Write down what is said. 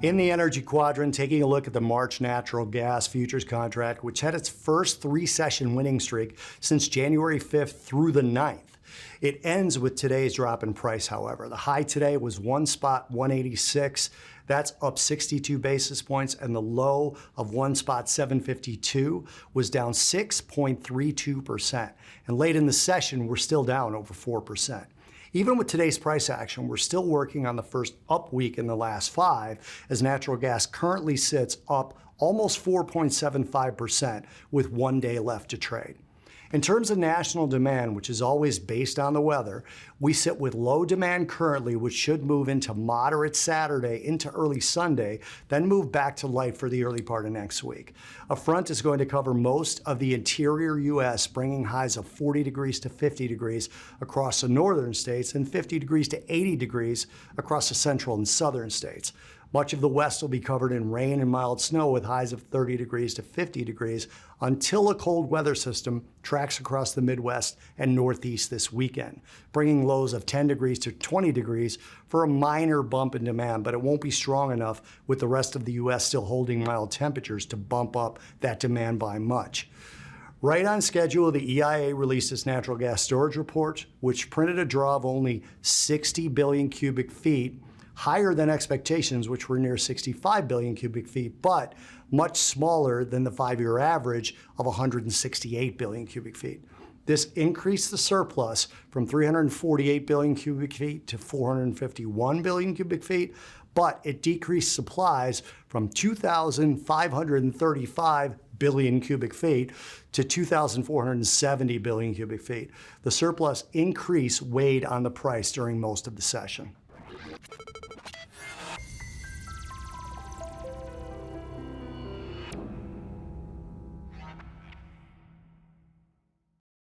In the energy quadrant, taking a look at the March natural gas futures contract, which had its first three-session winning streak since January 5th through the 9th. It ends with today's drop in price, however. The high today was 1.186. That's up 62 basis points, and the low of 1.752 was down 6.32%. And late in the session, we're still down over 4%. Even with today's price action, we're still working on the first up week in the last 5, as natural gas currently sits up almost 4.75% with 1 day left to trade. In terms of national demand, which is always based on the weather, we sit with low demand currently, which should move into moderate Saturday into early Sunday, then move back to light for the early part of next week. A front is going to cover most of the interior U.S., bringing highs of 40 degrees to 50 degrees across the northern states and 50 degrees to 80 degrees across the central and southern states. Much of the west will be covered in rain and mild snow with highs of 30 degrees to 50 degrees until a cold weather system tracks across the Midwest and Northeast this weekend, bringing lows of 10 degrees to 20 degrees for a minor bump in demand, but it won't be strong enough with the rest of the U.S. still holding mild temperatures to bump up that demand by much. Right on schedule, the EIA released its natural gas storage report, which printed a draw of only 60 billion cubic feet, higher than expectations, which were near 65 billion cubic feet, but much smaller than the 5-year average of 168 billion cubic feet. This increased the surplus from 348 billion cubic feet to 451 billion cubic feet, but it decreased supplies from 2,535 billion cubic feet to 2,470 billion cubic feet. The surplus increase weighed on the price during most of the session.